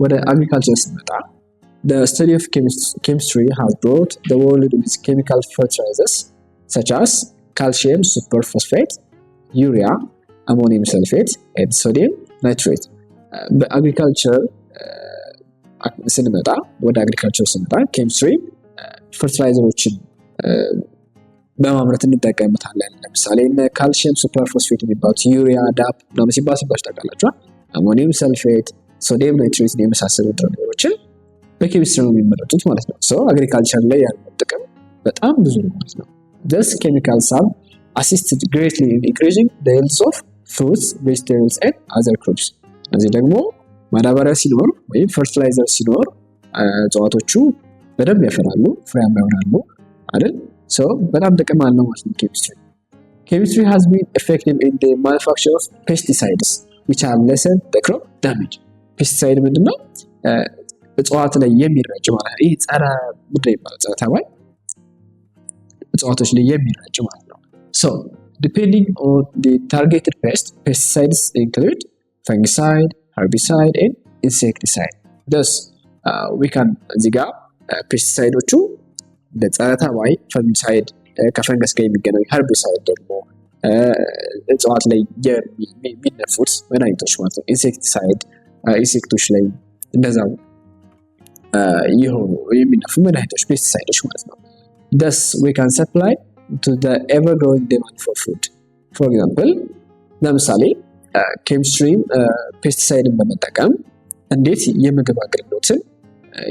ወደ አግሪካልቸር ስንመጣ the study of chemistry has brought the world with chemical fertilizers such as calcium superphosphate, urea, ammonium sulfate, and sodium nitrate. በአግሪካልቸር ስንመጣ ወደ አግሪካልቸር ስንመጣ ኬሚስትሪ ፈርቲላይዘሮችን በማምረት እንጠቀምበታለን። ለምሳሌ ካልሲየም ሱፐርፎስፌት የሚባሉት ዩሪያ፣ ዳፕ ምናምን ሲባል ታውቃላችሁ። አሞኒየም ሰልፌት፣ ሶዲየም ናይትሬት የመሳሰሉ ነገሮችን በኬሚስትሪ ነው የሚመረቱት ማለት ነው። አግሪካልቸር ላይ ያለው ጥቅም በጣም ብዙ ነው ማለት ነው። These chemicals have assisted greatly in increasing the yields of fruits, vegetables and other crops. እዚህ ደግሞ ማዳበሪያ ሲኖር ወይም ፈርቲላይዘር ሲኖር እጽዋቶቹ በደንብ ያፈራሉ፣ ፍሬያማ ይሆናሉ አይደል? በጣም ጥቅም አለው ማለት ነው ኬሚስትሪ። Chemistry has been effective in the manufacture of pesticides which have lessened the crop damage. ፔስቲሳይድ ምንድነው? እጽዋት ላይ የሚረጭ ማለት ነው። ይሄ ጸረ ምንድነው ይባላል? ጸረ ተባይ እጽዋቶች ላይ የሚረጭ ማለት ነው። Depending on the targeted pest, pesticides include fungicide, herbicide and insecticide. Thus, we can እዚህ ጋር ፔስቲሳይዶቹ ለጸረ ተባይ ፈንጊሳይድ ከፈንገስ ጋር የሚገናኙ herbicide ደግሞ እጽዋት ላይ የሚነፉት መድኃኒቶች ማለት ነው። ኢንሴክቲሳይድ ኢንሴክቶች ላይ እንደዛው የሚነፉ መድኃኒቶች ፔስቲሳይዶች ማለት ነው። Thus, we can supply to the ever-growing demand for food. For example, ለምሳሌ ኬሚስትሪ ፔስቲሳይድን በመጠቀም እንዴት የምግብ አቅርቦትን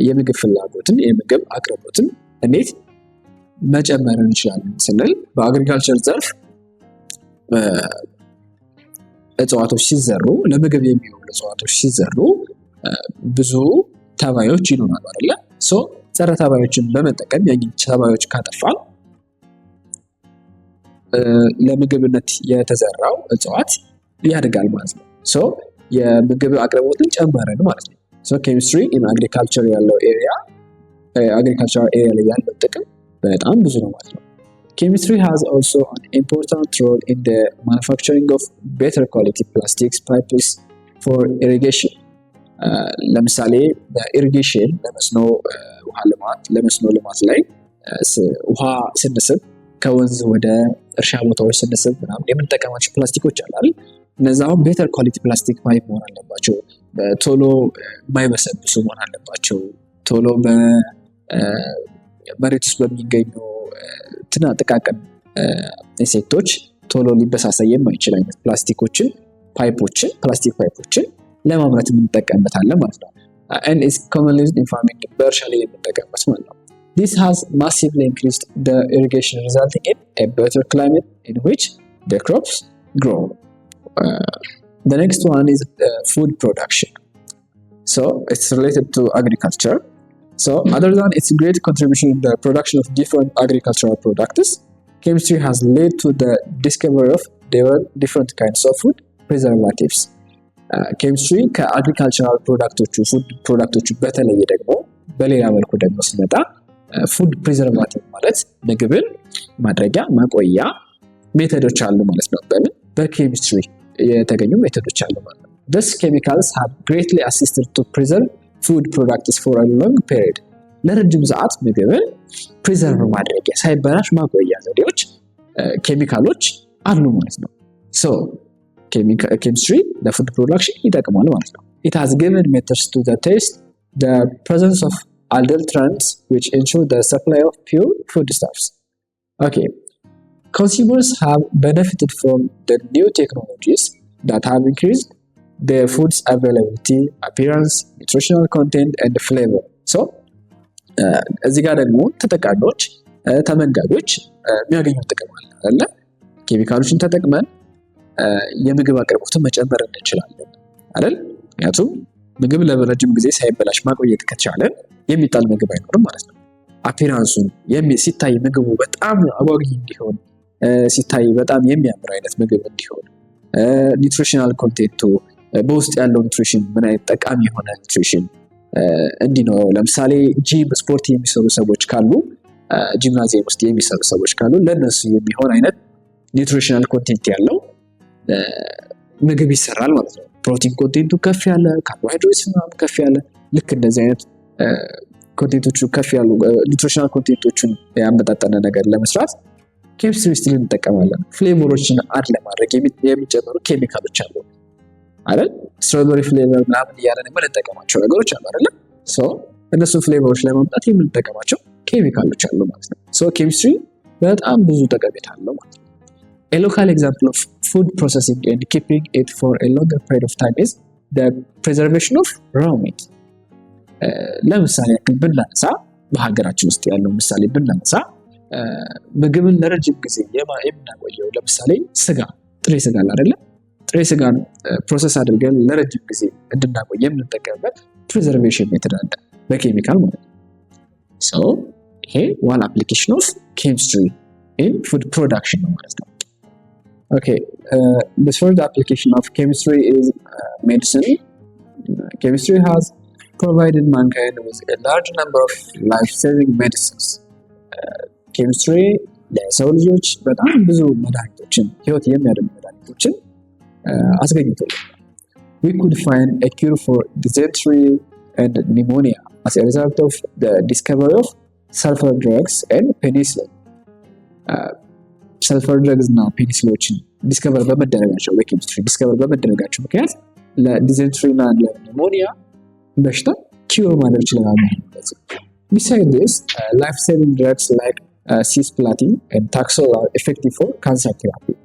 የምግብ ፍላጎትን የምግብ አቅርቦትን እንዴት መጨመር እንችላለን ስንል በአግሪካልቸር ዘርፍ እጽዋቶች ሲዘሩ ለምግብ የሚውሉ እጽዋቶች ሲዘሩ ብዙ ተባዮች ይኖራሉ አይደለ? ጸረ ተባዮችን በመጠቀም ያንን ተባዮች ካጠፋን ለምግብነት የተዘራው እጽዋት ያድጋል ማለት ነው። የምግብ አቅርቦትን ጨመረን ማለት ነው። ኬሚስትሪ ኢን አግሪካልቸር ያለው ኤሪያ ላይ ያለው ጥቅም በጣም ብዙ ነው ማለት ነው። Chemistry has also an important role in the manufacturing of better quality plastics pipes for irrigation. ለምሳሌ በኢሪጌሽን ለመስኖ ልማት ላይ ውሃ ስንስብ ከወንዝ ወደ እርሻ ቦታዎች ስንስብ ምናምን የምንጠቀማቸው ፕላስቲኮች አሉ አይደል? እነዛውን ቤተር ኳሊቲ ፕላስቲክ ፓይፕ መሆን አለባቸው። ቶሎ የማይበሰብሱ መሆን አለባቸው። ቶሎ በመሬት ውስጥ በሚገኙ ጥቃቅን ኢንሴክቶች ቶሎ ሊበሳሳ የማይችል አይነት ፕላስቲክ ፓይፖችን ለማምረት የምንጠቀምበታለን ማለት ነው። and is commonly used in farming በእርሻ ላይ የምንጠቀምበት ማለት ነው። This has massively increased the irrigation, resulting in a better climate in which the crops grow. The next one is food production. It's related to agriculture. Other than its great contribution in the production of different agricultural products, chemistry has led to the discovery of different kinds of food preservatives. ኬሚስትሪ ከአግሪካልቸራል ፉድ ፕሮዳክቶቹ በተለየ ደግሞ በሌላ መልኩ ደግሞ ስንመጣ ፉድ ፕሪዘርቫቲቭ ማለት ምግብን ማድረጊያ ማቆያ ሜቶዶች አሉ ማለት ነው። በኬሚስትሪ የተገኙ ሜቶዶች አሉ ማለት ነው። These chemicals have greatly assisted to preserve food products for a long period. ለረጅም ሰዓት ምግብን ፕሪዘርቭ ማድረጊያ ሳይበላሽ ማቆያ ዘዴዎች ኬሚካሎች አሉ ማለት ነው። ኬሚስትሪ ለፉድ ፕሮዳክሽን ይጠቅማል ማለት ነው። It has given methods to the taste the presence of adulterants which ensure the supply of pure foodstuffs. Consumers have benefited from the new technologies that have increased their food's availability, appearance, nutritional content and flavor. እዚህ ጋር ደግሞ ተጠቃሚዎች ተመጋቢዎች የሚያገኙት ጥቅም አለ አይደል? ኬሚካሎችን ተጠቅመን የምግብ አቅርቦትን መጨመር እንችላለን አይደል? ምክንያቱም ምግብ ለረጅም ጊዜ ሳይበላሽ ማቆየት ከቻለን የሚጣል ምግብ አይኖርም ማለት ነው። አፒራንሱን ሲታይ ምግቡ በጣም አጓጊ እንዲሆን ሲታይ በጣም የሚያምር አይነት ምግብ እንዲሆን ኒውትሪሽናል ኮንቴንቱ በውስጥ ያለው ኒውትሪሽን ምን አይነት ጠቃሚ የሆነ ኒውትሪሽን እንዲኖረው ለምሳሌ ጂም ስፖርት የሚሰሩ ሰዎች ካሉ ጂምናዚየም ውስጥ የሚሰሩ ሰዎች ካሉ ለነሱ የሚሆን አይነት ኒውትሪሽናል ኮንቴንት ያለው ምግብ ይሰራል ማለት ነው። ፕሮቲን ኮንቴንቱ ከፍ ያለ፣ ካርቦሃይድሬትስ ከፍ ያለ ልክ እንደዚህ አይነት ኮንቴንቶቹ ከፍ ያሉ ኒውትሪሽናል ኮንቴንቶቹን ያመጣጠነ ነገር ለመስራት ኬሚስትሪ ስቲል እንጠቀማለን። ፍሌቨሮችን አድ ለማድረግ የሚጨመሩ ኬሚካሎች አሉ አይደል? ስትሮቤሪ ፍሌቨር ምናምን እያለን የምንጠቀማቸው ነገሮች አሉ አይደል? እነሱ ፍሌቨሮች ለማምጣት የምንጠቀማቸው ኬሚካሎች አሉ ማለት ነው። ኬሚስትሪ በጣም ብዙ ጠቀሜታ አለው ማለት ነው። A local example of food processing and keeping it for a longer period of time is the preservation of raw meat. ለምሳሌ ያክል ብናነሳ በሀገራችን ውስጥ ያለው ምሳሌ ብናነሳ ምግብን ለረጅም ጊዜ የምናቆየው ለምሳሌ ስጋ፣ ጥሬ ስጋ አይደለ? ጥሬ ስጋን ፕሮሰስ አድርገን ለረጅም ጊዜ እንድናቆይ የምንጠቀምበት ፕሪዘርቬሽን ሜተድ አለ በኬሚካል ማለት ነው። ይሄ ዋን አፕሊኬሽን ኦፍ ኬሚስትሪ ኢን ፉድ ፕሮዳክሽን ነው ማለት ነው። The third application of chemistry is medicine. Chemistry has provided mankind with a large number of life-saving medicines. ኬሚስትሪ ለሰው ልጆች በጣም ብዙ መድኃኒቶችን ህይወት የሚያድኑ መድኃኒቶችን አስገኝቶልናል። We could find a cure for dysentery and pneumonia as a result of the discovery of sulfur drugs and penicillin. ሰልፈር ድረግስ እና ፔኒሲሎችን ዲስከቨር በመደረጋቸው በኬሚስትሪ ዲስከቨር በመደረጋቸው ምክንያት ለዲዘንትሪ እና ለኒሞኒያ በሽታ ኪዩር ማድረግ ይችላል ማለት ነው። Besides this, life-saving drugs like cisplatin and Taxol are effective for cancer therapy.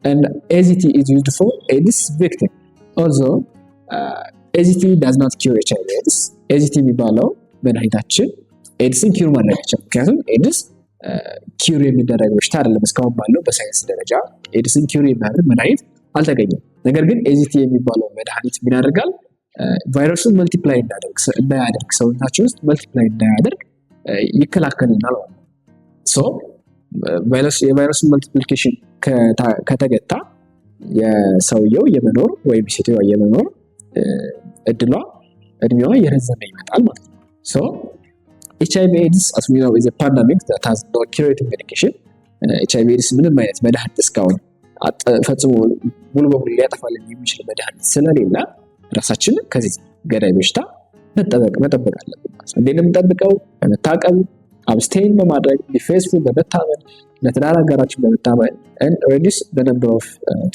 And AZT is used for AIDS victim. Also, AZT does not cure HIV/AIDS. AZT የሚባለው መድኃኒታችን ኤድስን ኪዩር ማድረግ አይችልም። ምክንያቱም ኤድስ ኪዩር የሚደረግ በሽታ አይደለም። እስካሁን ባለው በሳይንስ ደረጃ ኤድስን ኪዩር የሚያደርግ መድኃኒት አልተገኘም። ነገር ግን ኤዚቲ የሚባለው መድኃኒት ምን ያደርጋል? ቫይረሱን መልቲፕላይ እንዳያደርግ ሰውነታችን ውስጥ መልቲፕላይ እንዳያደርግ ይከላከልናል ማለት ነው። የቫይረሱን መልቲፕሊኬሽን ከተገታ የሰውየው የመኖር ወይም ሴትዮዋ የመኖር እድሜዋ የረዘመ ይመጣል ማለት ነው። HIV/AIDS as we know is a pandemic that has no curative medication. HIV/AIDS ምንም አይነት መድኃኒት እስካሁን ፈጽሞ ሙሉ በሙሉ ሊያጠፋልን የሚችል መድኃኒት ስለሌለ ራሳችንን ከዚህ ገዳይ በሽታ መጠበቅ አለብን ማለት ነው። እንዴት ነው የምንጠብቀው? በመታቀብ አብስቴን በማድረግ ዲፌስፉል በመታመን ለትዳር አጋራችን በመታመን and reduce the number of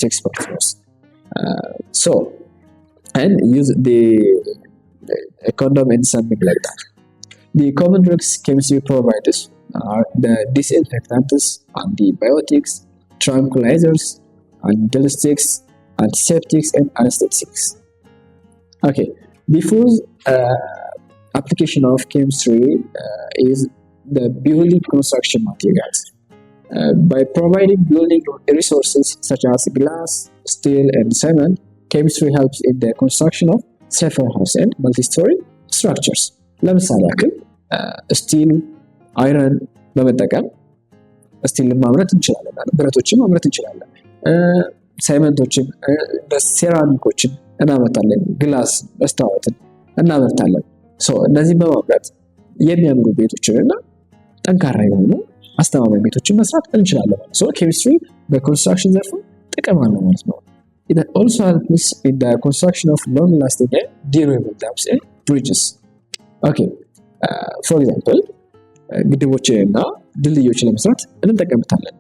sex partners. And use a condom and something like that. The common drugs chemistry providers are the disinfectants, antibiotics, tranquilizers, analgesics, antiseptics, and anesthetics. Okay, the fourth application of chemistry is the building construction materials. By providing building resources such as glass, steel, and cement, chemistry helps in the construction of safer house and multi-story structures. ለምሳሌ ያክል ስቲል አይረን በመጠቀም ስቲል ማምረት እንችላለን፣ ብረቶችን ማምረት እንችላለን፣ ሳይመንቶችን፣ ሴራሚኮችን እናመርታለን፣ ግላስ መስታወትን እናመርታለን። እነዚህን በማምረት የሚያምሩ ቤቶችን እና ጠንካራ የሆኑ አስተማማኝ ቤቶችን መስራት እንችላለን ማለት ነው። ኬሚስትሪ በኮንስትራክሽን ዘርፍ ጥቅም አለው ማለት ነው። It also helps in the construction of long-lasting and durable dams and bridges. Okay, for example, ግድቦችን እና ድልድዮችን ለመስራት እንጠቀምበታለን።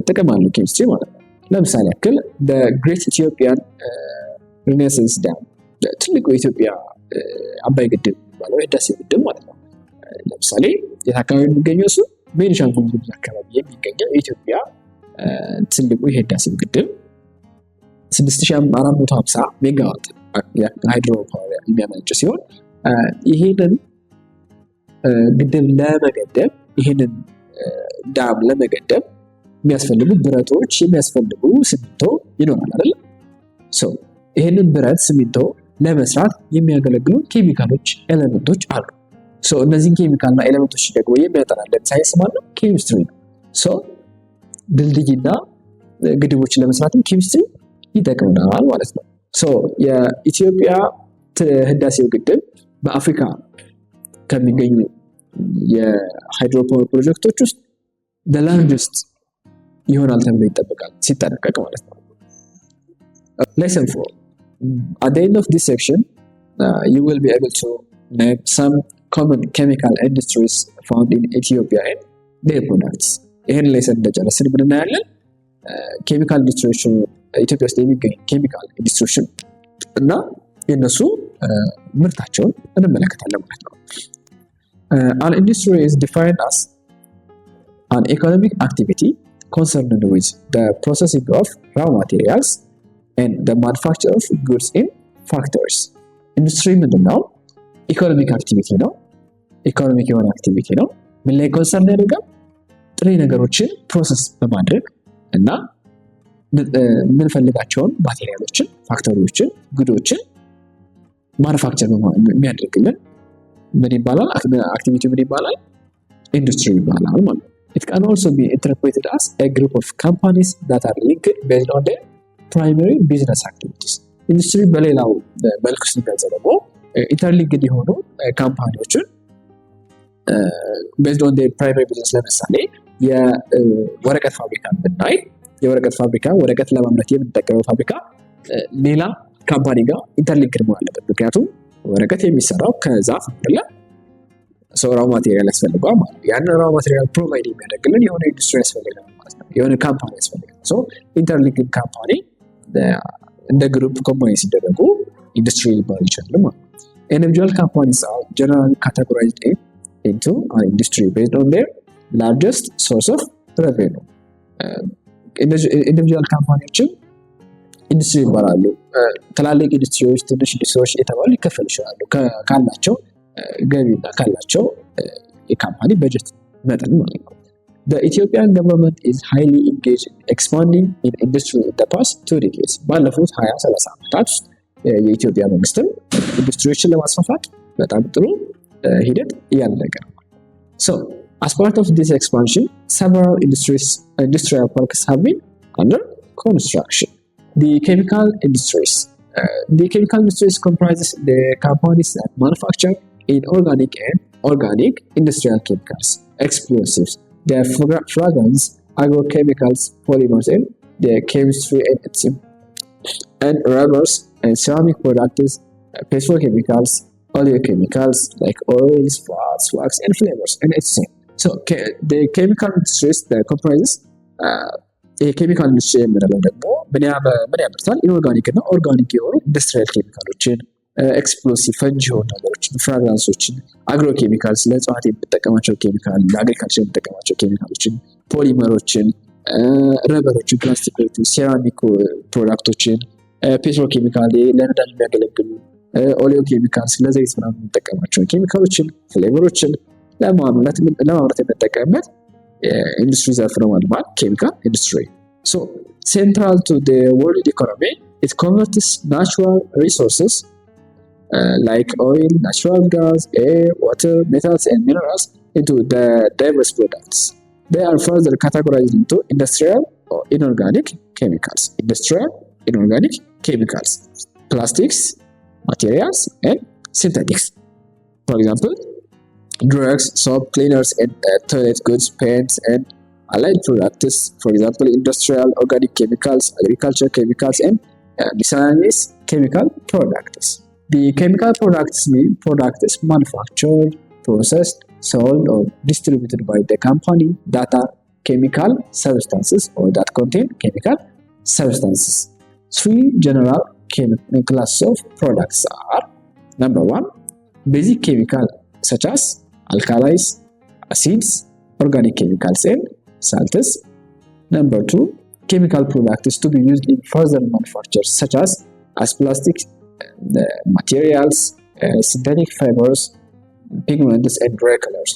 ጥቅም አለው ኬሚስትሪ ማለት ነው። ለምሳሌ ያክል the Great Ethiopian Renaissance Dam ትልቁ የኢትዮጵያ አባይ ግድብ የሚባለው የህዳሴ ግድብ ማለት ነው። ለምሳሌ የት አካባቢ የሚገኘው እሱ ቤኒሻንጉል ጉሙዝ አካባቢ የሚገኘው የኢትዮጵያ ትልቁ የህዳሴ ግድብ 6450 ሜጋዋት ሃይድሮ ፓወር የሚያመነጭ ሲሆን ይሄንን ግድብ ለመገደብ ይሄንን ዳም ለመገደብ የሚያስፈልጉ ብረቶች የሚያስፈልጉ ሲሚንቶ ይኖራል አይደል? ይሄንን ብረት ሲሚንቶ ለመስራት የሚያገለግሉ ኬሚካሎች ኤሌመንቶች አሉ። እነዚህን ኬሚካልና ኤሌመንቶች ደግሞ የሚያጠናለን ሳይንስ ማለት ነው ኬሚስትሪ ነው። ድልድይና ግድቦችን ለመስራትም ኬሚስትሪ ይጠቅመናል ማለት ነው። የኢትዮጵያ ህዳሴው ግድብ በአፍሪካ ከሚገኙ የሃይድሮ ፓወር ፕሮጀክቶች ውስጥ the largest ይሆናል ተብሎ ይጠበቃል ሲጠናቀቅ ማለት ነው። Lesson 4. At the end of this section, you will be able to name some common chemical industries found in Ethiopia and their products. ይህን ሌሰን እንደጨረስን ምን እናያለን? ኬሚካል ኢንዱስትሪዎችን ኢትዮጵያ ውስጥ የሚገኙ ኬሚካል ኢንዱስትሪዎችን እና የነሱ ምርታቸውን እንመለከታለን ማለት ነው። An industry is defined as an economic activity concerned with the processing of raw materials and the manufacture of goods in factories. ኢንዱስትሪ ምንድነው? ኢኮኖሚክ አክቲቪቲ ነው። ኢኮኖሚክ የሆነ አክቲቪቲ ነው። ምን ላይ ኮንሰርን ያደርጋል? ጥሬ ነገሮችን ፕሮሰስ በማድረግ እና የምንፈልጋቸውን ማቴሪያሎችን፣ ፋክተሪዎችን፣ ጉዶችን ማኑፋክቸር የሚያደርግልን ምን ይባላል? አክቲቪቲ ምን ይባላል? ኢንዱስትሪ ይባላል ማለት ነው። It can also be interpreted as a group of companies that are linked based on their primary business activities. ኢንዱስትሪ በሌላው መልኩ ሲገልጽ ደግሞ ኢንተርሊንክድ የሆኑ ካምፓኒዎችን based on their primary business ለምሳሌ የወረቀት ፋብሪካ ብናይ የወረቀት ፋብሪካ ወረቀት ለማምረት የምንጠቀመው ፋብሪካ ሌላ ካምፓኒ ጋር ኢንተርሊንክድ መሆን አለበት። ምክንያቱም ወረቀት የሚሰራው ከዛፍ አይደለ? ራው ማቴሪያል ያስፈልገዋል ማለት ነው። ያንን ራው ማቴሪያል ፕሮቫይድ የሚያደርግልን የሆነ ኢንዱስትሪ ያስፈልጋል ማለት ነው። የሆነ ካምፓኒ ያስፈልጋል። ኢንተርሊንክድ ካምፓኒ እንደ ግሩፕ ኮምባይን ሲደረጉ ኢንዱስትሪ ሊባል ይችላል ማለት ነው። Individual companies are generally categorized into an industry based on their largest source of revenue. ኢንዲቪጁዋል ካምፓኒዎችም ኢንዱስትሪ ይባላሉ። ትላልቅ ኢንዱስትሪዎች፣ ትንሽ ኢንዱስትሪዎች የተባሉ ሊከፈሉ ይችላሉ ካላቸው ገቢና ካላቸው የካምፓኒ በጀት መጠን ማለት ነው። The Ethiopian government is highly engaged in expanding in industry in the past 2 decades. ባለፉት 20-30 ዓመታት ውስጥ የኢትዮጵያ መንግስትም ኢንዱስትሪዎችን ለማስፋፋት በጣም ጥሩ ሂደት እያደረገ ነው። So, as part of this expansion, several industrial parks have been under construction. The chemical industries comprises the companies that manufacture inorganic and organic industrial chemicals, explosives, the fragrance, agrochemicals, polymers, and the chemistry and rubbers and ceramic products, petrochemicals, oleochemicals like oils, fats, wax, and flavors, and etc. So the chemical industries that comprises የኬሚካል ኢንዱስትሪ የምንለው ደግሞ ምን ያመርታል? ኢንኦርጋኒክ እና ኦርጋኒክ የሆኑ ኢንዱስትሪያል ኬሚካሎችን፣ ኤክስፕሎሲቭ ፈንጂ የሆኑ ነገሮችን፣ ፍራግራንሶችን፣ አግሮኬሚካልስ ለእጽዋት የምንጠቀማቸው ኬሚካል፣ ለአግሪካልቸር የምንጠቀማቸው ኬሚካሎችን፣ ፖሊመሮችን፣ ረበሮችን፣ ፕላስቲኮችን፣ ሴራሚክ ፕሮዳክቶችን፣ ፔትሮኬሚካል ለነዳጅ የሚያገለግሉ ኦሊዮ ኬሚካልስ ለዘይት ምናምን የምንጠቀማቸው ኬሚካሎችን፣ ፍሌቨሮችን ለማምረት የምንጠቀምበት industry ዘርፍ ነው ማለት chemical industry. So central to the world economy, it converts natural resources like oil, natural gas, air, water, metals, and minerals into the diverse products. They are further categorized into industrial or inorganic chemicals, industrial inorganic chemicals, plastics, materials, and synthetics. For example, drugs, soap, cleaners, and toilet goods, paints, and allied products. For example, industrial organic chemicals, agriculture chemicals, and miscellaneous chemical products. The chemical products mean products manufactured, processed, sold, or distributed by the company that are chemical substances or that contain chemical substances. 3 general classes of products are: number 1, basic chemical such as alkalis, acids, organic chemicals, and salts. Number 2, chemical products to be used in further manufactures such as plastic materials, synthetic fibers, pigments, and dry colors.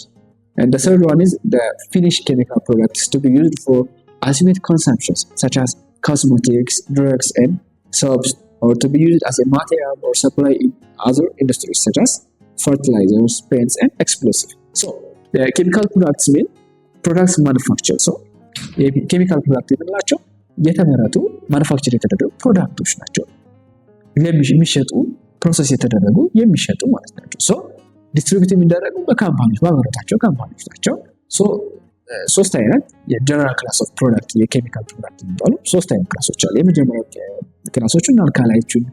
And the third one is the finished chemical products to be used for ultimate consumptions such as cosmetics, drugs, and soaps, or to be used as a material or supply in other industries such as fertilizers, paints, and explosives. So, the chemical products mean products manufactured. So, chemical products የምንላቸው የተመረቱ ማኑፋክቸር የተደረጉ ፕሮዳክቶች ናቸው። የሚሸጡ ፕሮሰስ የተደረጉ የሚሸጡ ማለት ናቸው። ሶ ዲስትሪቢዩት የሚደረጉ በካምፓኒዎች ባመረታቸው ካምፓኒዎች ናቸው። ሶ 3 አይነት የጀነራል ክላስ ኦፍ ፕሮዳክት የኬሚካል ፕሮዳክት የሚባሉ 3 አይነት ክላሶች አሉ። የመጀመሪያው ክላሶቹን አልካላይዎችን፣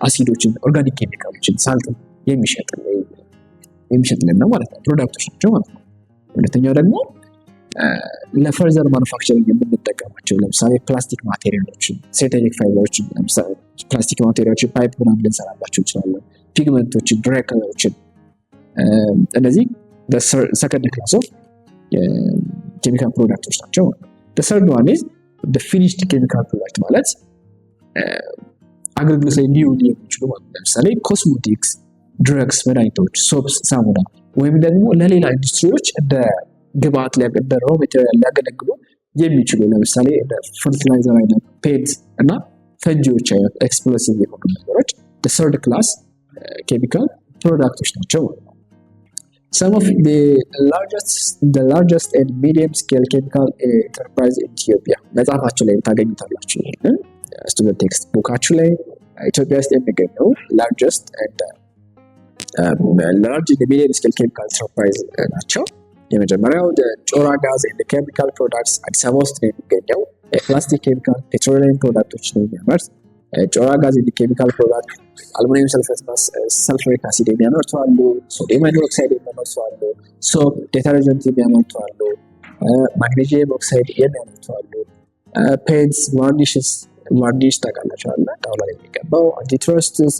አሲዶችን፣ ኦርጋኒክ ኬሚካሎችን፣ ሳልትን የሚሸጥልን ነው ማለት ነው። ፕሮዳክቶች ናቸው ማለት ነው። ሁለተኛው ደግሞ ለፈርዘር ማኑፋክቸሪንግ የምንጠቀማቸው ለምሳሌ ፕላስቲክ ማቴሪያሎችን፣ ሲንቴቲክ ፋይበሮችን፣ ለምሳሌ ፕላስቲክ ማቴሪያሎችን ፓይፕ ምናምን ልንሰራባቸው እንችላለን። ፒግመንቶችን፣ ድራይ ከለሮችን፣ እነዚህ ሰከንድ ክላስ ኦፍ ኬሚካል ፕሮዳክቶች ናቸው። ሰርድ ዋን ኢዝ ፊኒሽድ ኬሚካል ፕሮዳክት ማለት አገልግሎት ላይ ሊውሉ የሚችሉ ማለት ለምሳሌ ኮስሞቲክስ፣ ድረግስ፣ መድኃኒቶች፣ ሶፕስ፣ ሳሙና ወይም ደግሞ ለሌላ ኢንዱስትሪዎች እንደ ግብአት እንደ ሮ ማቴሪያል ሊያገለግሉ የሚችሉ ለምሳሌ እንደ ፈርቲላይዘር አይነት፣ ፔንት እና ፈንጂዎች አይነት ኤክስፕሎሲቭ የሆኑ ነገሮች ሰርድ ክላስ ኬሚካል ፕሮዳክቶች ናቸው። Some of the largest and medium scale chemical enterprise in Ethiopia መጽሐፋችሁ ላይ ታገኙታላችሁ። ይሄንን ስቱደንት ቴክስት ቡካችሁ ላይ ኢትዮጵያ ውስጥ የሚገኘው largest and medium scale chemical enterprise ናቸው። የመጀመሪያው ጮራ ጋዝ and chemical products አዲስ አበባ ውስጥ ነው የሚገኘው። ፕላስቲክ ኬሚካል፣ ፔትሮሊየም ፕሮዳክቶች ነው የሚያመርት። ጮራ ጋዝ and chemical product አልሙኒየም ሰልፈሪክ አሲድ የሚያመርቱ አሉ። ሶዲየም ሃይድሮክሳይድ የሚያመርቱ አሉ። ሶፕ፣ ዴተርጀንት የሚያመርቱ አሉ። ማግኔዥየም ኦክሳይድ የሚያመርቱ አሉ። ፔንትስ፣ ዋርኒሽ ታውቃላችሁ አለ ጣውላ ላይ የሚቀባው አንቲትረስትስ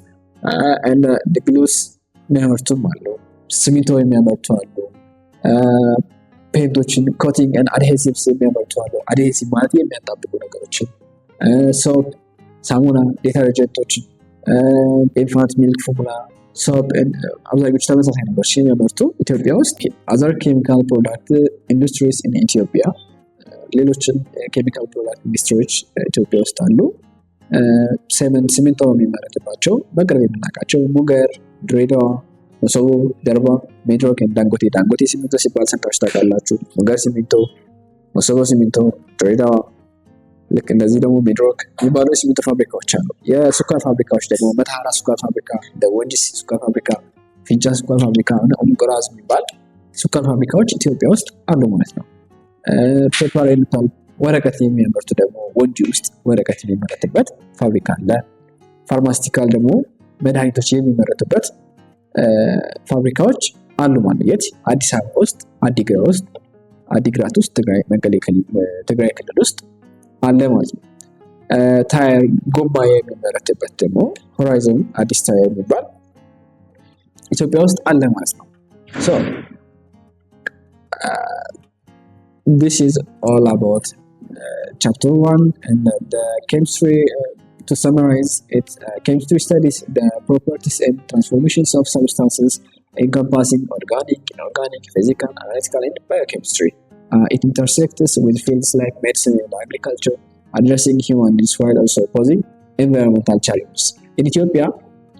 እና ግሉስ የሚያመርቱም አሉ። ሲሚንቶ የሚያመርቱ አሉ። ፔንቶችን፣ ኮቲንግ እና አድሄሲቭስ የሚያመርቱ አሉ። አድሄሲቭ ማለት የሚያጣብቁ ነገሮችን። ሶፕ፣ ሳሙና፣ ዴተርጀንቶችን፣ ኢንፋንት ሚልክ ፎርሙላ፣ ሶፕ፣ አብዛኞቹ ተመሳሳይ ነገሮች የሚያመርቱ ኢትዮጵያ ውስጥ አዘር ኬሚካል ፕሮዳክት ኢንዱስትሪስ ኢን ኢትዮጵያ ሌሎችን ኬሚካል ፕሮዳክት ኢንዱስትሪዎች ኢትዮጵያ ውስጥ አሉ። ሲሚንቶ የሚመረትባቸው በቅርብ የምናውቃቸው ሙገር፣ ድሬዳዋ፣ መሰቦ፣ ደርባ፣ ሜድሮክ፣ ዳንጎቴ ሲሚንቶ ሲባል ሰምታችሁ ታውቃላችሁ። ሙገር ሲሚንቶ፣ መሰቦ ሲሚንቶ፣ ድሬዳዋ ልክ እንደዚህ ደግሞ ሜድሮክ የሚባሉ የሲሚንቶ ፋብሪካዎች አሉ። የስኳር ፋብሪካዎች ደግሞ መተሃራ ስኳር ፋብሪካ፣ ወንጂስ ስኳር ፋብሪካ፣ ፊንጫ ስኳር ፋብሪካ እና ኦምጎራዝ የሚባል ስኳር ፋብሪካዎች ኢትዮጵያ ውስጥ አሉ ማለት ነው። ፔፐር የሚባል ወረቀት የሚያመርቱ ደግሞ ወንጂ ውስጥ ወረቀት የሚመረትበት ፋብሪካ አለ። ፋርማስቲካል ደግሞ መድኃኒቶች የሚመረቱበት ፋብሪካዎች አሉ ማለት የት? አዲስ አበባ ውስጥ፣ አዲግራት ውስጥ፣ ትግራይ ክልል ውስጥ አለ ማለት ነው። ታየር ጎማ የሚመረትበት ደግሞ ሆራይዘን አዲስ ታየር የሚባል ኢትዮጵያ ውስጥ አለ ማለት ነው። So this is all about chapter 1 and the chemistry. To summarize it, chemistry studies the properties and transformations of substances encompassing organic, inorganic, physical, analytical, and biochemistry. It intersects with fields like medicine and agriculture, addressing human needs while also posing environmental challenges. In Ethiopia,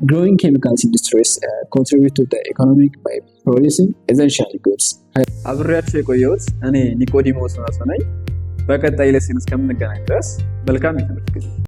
growing chemicals industries contribute to the economic by producing essential goods. አብሬያችሁ የቆየሁት እኔ ኒቆዲሞስ ነኝ። በቀጣይ ለሲን እስከምንገናኝ ድረስ መልካም የትምህርት ጊዜ